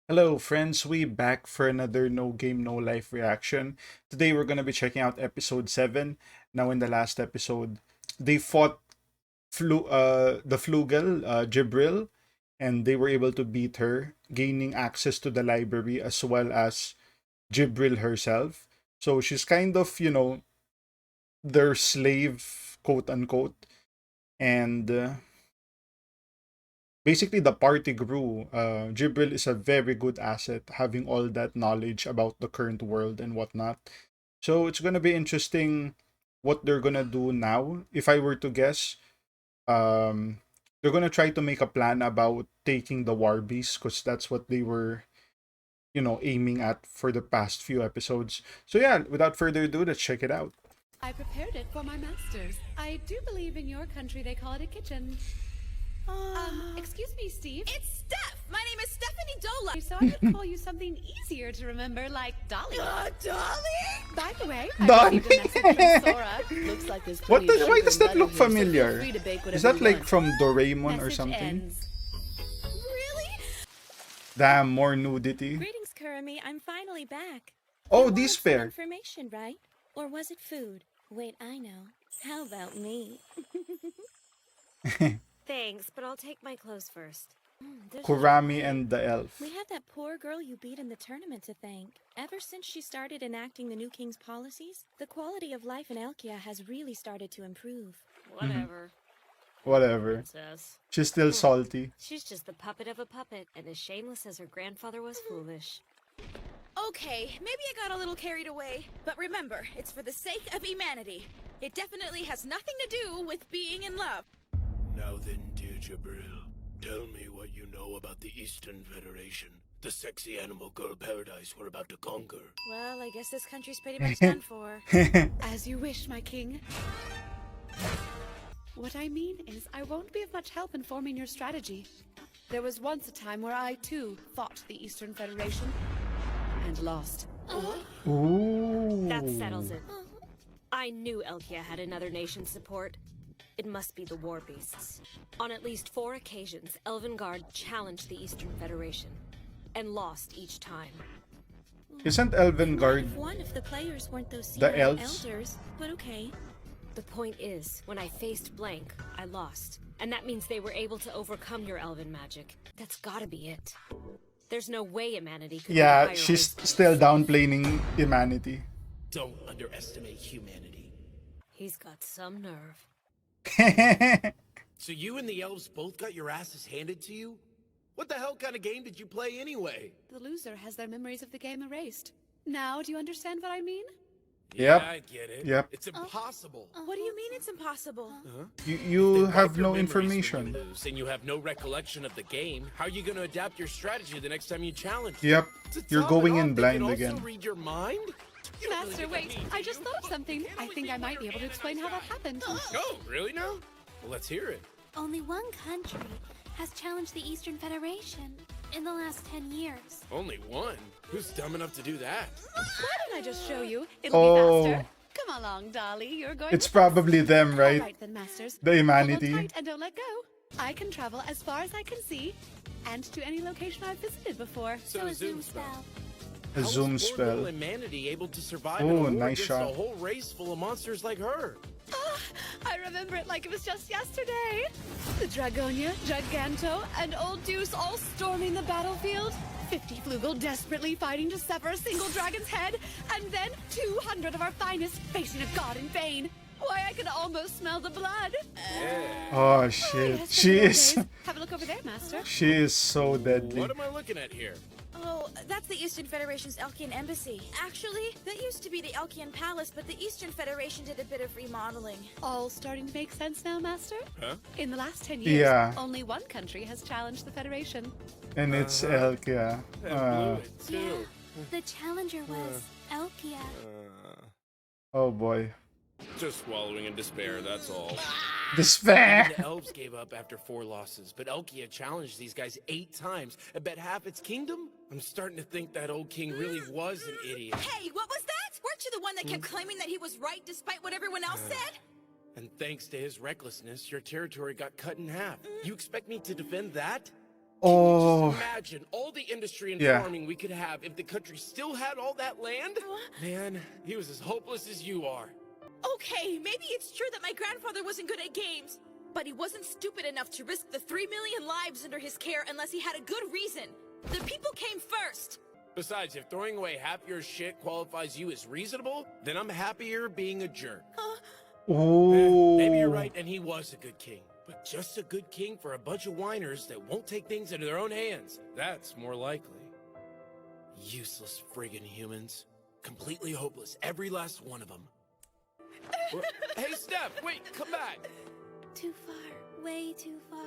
Hello, friends. We back for another No Game No Life reaction. Today we're gonna be checking out episode 7. Now, in the last episode, they fought the Flugel, Jibril, and they were able to beat her, gaining access to the library as well as Jibril herself. So she's kind of, their slave, quote unquote. And basically the party grew. Jibril is a very good asset, having all that knowledge about the current world and whatnot. So it's gonna be interesting what they're gonna do now. If I were to guess, um, they're gonna try to make a plan about taking the war beast because that's what they were, aiming at for the past few episodes. So yeah, without further ado, let's check it out. I prepared it for my masters. I do believe in your country they call it a kitchen. Excuse me, Steve. It's Steph! My name is Stephanie Dola! So I could call you something easier to remember, like Dolly. Dolly? By the way, Dolly? I received a message from Sora. Looks like there's What? plenty of Why sugar does and that butter look here, so feel familiar? free to bake Is whatever that you like want. from Doraemon or Message something? ends. Really? Damn, more nudity. Greetings, Kurumi. I'm finally back. Oh, You these wanted some pair. information, right? Or was it food? Wait, I know. How about me? Thanks, but I'll take my clothes first. There's Kurami and the elf. We had that poor girl you beat in the tournament to thank. Ever since she started enacting the new king's policies, the quality of life in Elkia has really started to improve. Whatever. Whatever. Princess. She's still salty. She's just the puppet of a puppet, and as shameless as her grandfather was foolish. Okay, maybe I got a little carried away, but remember, it's for the sake of humanity. It definitely has nothing to do with being in love. Now then, dear Jabril, tell me what you know about the Eastern Federation, the sexy animal girl paradise we're about to conquer. Well, I guess this country's pretty much done for. As you wish, my king. What I mean is, I won't be of much help in forming your strategy. There was once a time where I, too, fought the Eastern Federation and lost. Ooh. That settles it. I knew Elkia had another nation's support. It must be the War Beasts. On at least 4 occasions, Elvengard challenged the Eastern Federation, and lost each time. Isn't Elvengard If one of the players weren't those the senior elves? elders, but okay. The point is, when I faced Blank, I lost. And that means they were able to overcome your elven magic. That's gotta be it. There's no way humanity could Yeah, be a higher she's race. still downplaying humanity. Don't underestimate humanity. He's got some nerve. So you and the elves both got your asses handed to you? What the hell kind of game did you play anyway? The loser has their memories of the game erased. Now, do you understand what I mean? Yep. Yeah, I get it. Yep. It's impossible. What do you mean it's impossible? You They have wipe your no memories when you information. lose, and you have no recollection of the game. How are you going to adapt your strategy the next time you challenge? Yep. To You're top it going off, in they blind can again. Also read your mind? You don't really Master, think that wait. means, I do just you? thought of something. Can't I always think be I might where be able to your explain how that happened. Oh, really now? Well, let's hear it. Only one country has challenged the Eastern Federation in the last 10 years. Only one? Who's dumb enough to do that? Why don't I just show you? It'll Oh. be faster. Come along, Dolly. You're going It's with probably them, us. right? All right then, masters. The Hold humanity. on tight and don't let go. I can travel as far as I can see, and to any location I've visited before. So a zoom spell. A How zoom is poor little spell. humanity able to survive Ooh, in a war nice against shot. a whole race full of monsters like her? Ah, I remember it like it was just yesterday. The Dragonia, Giganto, and Old Deuce all storming the battlefield. 50 Flugel desperately fighting to sever a single dragon's head, and then 200 of our finest facing a god in vain. Why, I can almost smell the blood. Oh Oh, shit. yes, She the good is. days. Have a look over there, Master. She is so deadly. What am I looking at here? Oh, that's the Eastern Federation's Elkian embassy. Actually, that used to be the Elkian Palace, but the Eastern Federation did a bit of remodeling. All starting to make sense now, Master? Huh? In the last 10 years, Yeah. only one country has challenged the Federation. And it's Elk, yeah. And blew it, Yeah, too. the challenger was Elkia. Oh boy. Just swallowing in despair, that's all. Despair. The elves gave up after 4 losses, but Elkia challenged these guys 8 times. I bet half its kingdom? I'm starting to think that old king really was an idiot. Hey, what was that? Weren't you the one that kept claiming that he was right despite what everyone else said? And thanks to his recklessness, your territory got cut in half. You expect me to defend that? Oh, Just imagine all the industry and yeah. farming we could have if the country still had all that land. Man, he was as hopeless as you are. Okay, maybe it's true that my grandfather wasn't good at games, but he wasn't stupid enough to risk the 3 million lives under his care unless he had a good reason. The people came first. Besides, if throwing away half your shit qualifies you as reasonable, then I'm happier being a jerk. Maybe you're Oh. right, and he was a good king. But just a good king for a bunch of whiners that won't take things into their own hands. That's more likely. Useless friggin' humans. Completely hopeless, every last one of them. Hey, Steph, wait, come back. Too far. Way too far.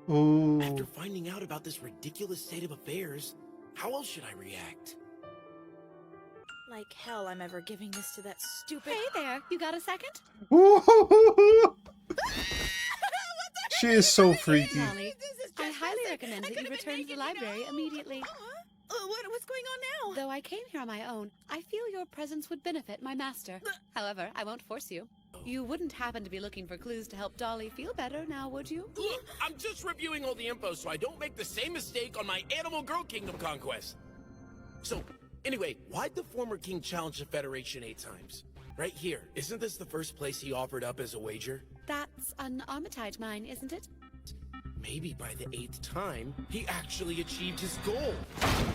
Oh. After finding out about this ridiculous state of affairs, how else should I react? Like hell I'm ever giving this to that stupid... Hey there, you got a second? She is so freaky. Molly, I highly recommend that you return to the library immediately. What's going on now? Though I came here on my own, I feel your presence would benefit my master. However, I won't force you. You wouldn't happen to be looking for clues to help Dolly feel better now, would you? Look, I'm just reviewing all the info so I don't make the same mistake on my Animal Girl Kingdom conquest. So, anyway, why'd the former king challenge the Federation 8 times? Right here. Isn't this the first place he offered up as a wager? That's an Armitage mine, isn't it? Maybe by the 8th time, he actually achieved his goal.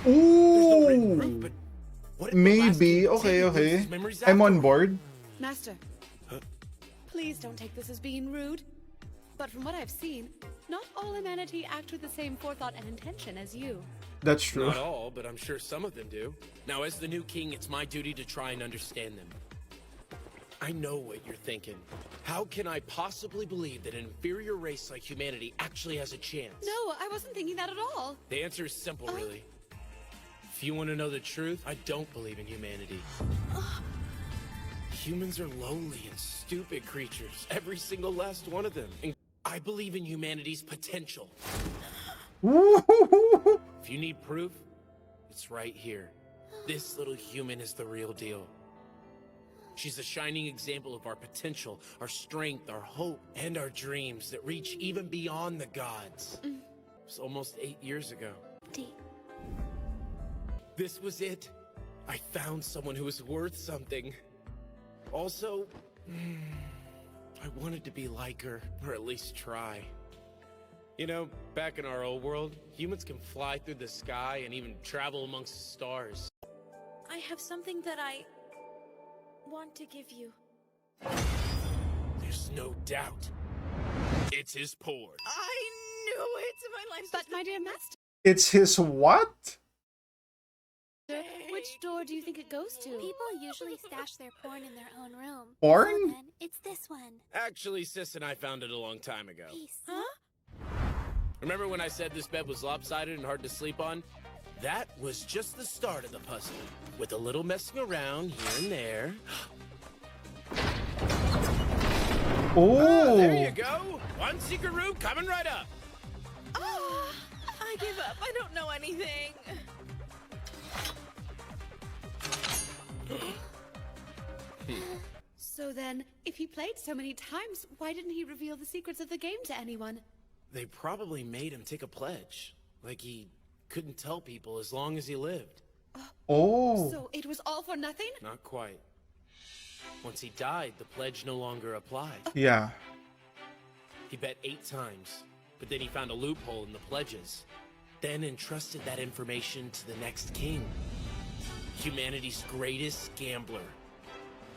There's no written Ooh. proof, but what if the last Maybe. king Okay, didn't lose okay. his memories I'm on afterward? board. Master, Huh? please don't take this as being rude. But from what I've seen, not all humanity act with the same forethought and intention as you. That's true. Not all, but I'm sure some of them do. Now, as the new king, it's my duty to try and understand them. I know what you're thinking. How can I possibly believe that an inferior race like humanity actually has a chance? No, I wasn't thinking that at all. The answer is simple, really. If you want to know the truth, I don't believe in humanity. Humans are lowly and stupid creatures, every single last one of them. And I believe in humanity's potential. If you need proof, it's right here. This little human is the real deal. She's a shining example of our potential, our strength, our hope, and our dreams that reach even beyond the gods. It was almost 8 years ago. D. This was it. I found someone who was worth something. Also, I wanted to be like her, or at least try. You know, back in our old world, humans can fly through the sky and even travel amongst the stars. I have something that I want to give you. There's no doubt. It's his port. I knew it! My life's But just my dear master, It's his what? which door do you think it goes to? People usually stash their porn in their own room. Porn? Well, then, it's this one. Actually, Sis and I found it a long time ago. Peace. Huh? Remember when I said this bed was lopsided and hard to sleep on? That was just the start of the puzzle, with a little messing around here and there. Oh. There you go! One secret room coming right up! I give up. I don't know anything. So then, if he played so many times, why didn't he reveal the secrets of the game to anyone? They probably made him take a pledge. Like he couldn't tell people as long as he lived. Oh. So it was all for nothing? Not quite. Once he died, the pledge no longer applied. Yeah. He bet 8 times, but then he found a loophole in the pledges. Then entrusted that information to the next king. Humanity's greatest gambler.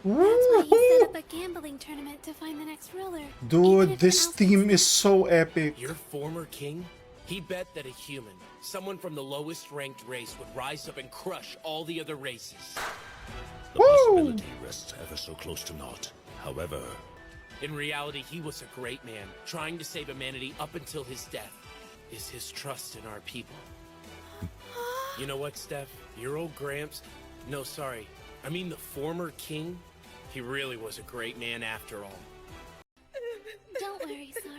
That's why he set up a gambling tournament to find the next ruler. Even Dude, if this it theme is so epic. Your former king? He bet that a human, someone from the lowest ranked race, would rise up and crush all the other races. The possibility rests ever so close to naught. However, In reality, he was a great man, trying to save humanity up until his death. Is his trust in our people. You know what, Steph? Your old Gramps... No, sorry. I mean the former king? He really was a great man after all. Don't worry, Sora.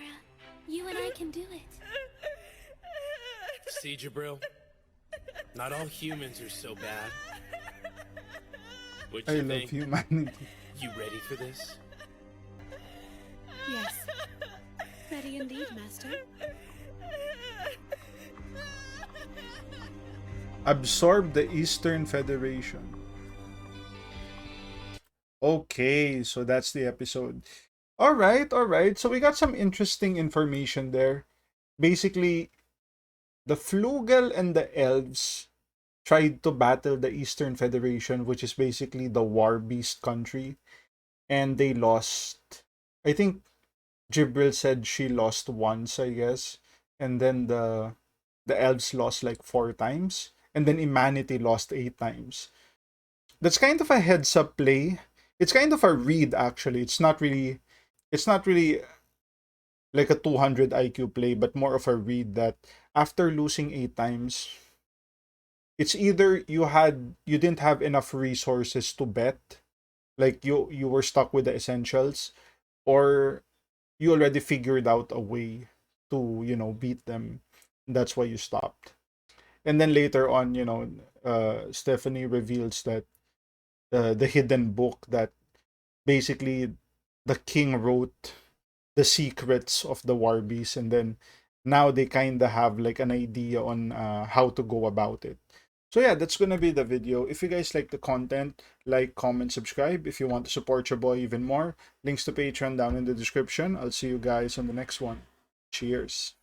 You and I can do it. See, Jabril? Not all humans are so bad. What I you love think? humanity. You ready for this? Yes. Ready indeed, Master. Absorb the Eastern Federation. Okay, so that's the episode. All right, all right. So we got some interesting information there. Basically, the Flugel and the Elves tried to battle the Eastern Federation, which is basically the war beast country, and they lost. I think Jibril said she lost once, I guess, and then the elves lost like 4 times, and then humanity lost 8 times. That's kind of a heads up play. It's kind of a read actually. It's not really like a 200 IQ play, but more of a read that after losing 8 times, it's either you didn't have enough resources to bet, like you were stuck with the essentials, or you already figured out a way to beat them. That's why you stopped. And then later on, Stephanie reveals that the hidden book that basically the king wrote the secrets of the war beast, and then now they kind of have like an idea on how to go about it. So yeah, that's gonna be the video. If you guys like the content, like, comment, subscribe. If you want to support your boy even more, links to Patreon down in the description. I'll see you guys on the next one. Cheers.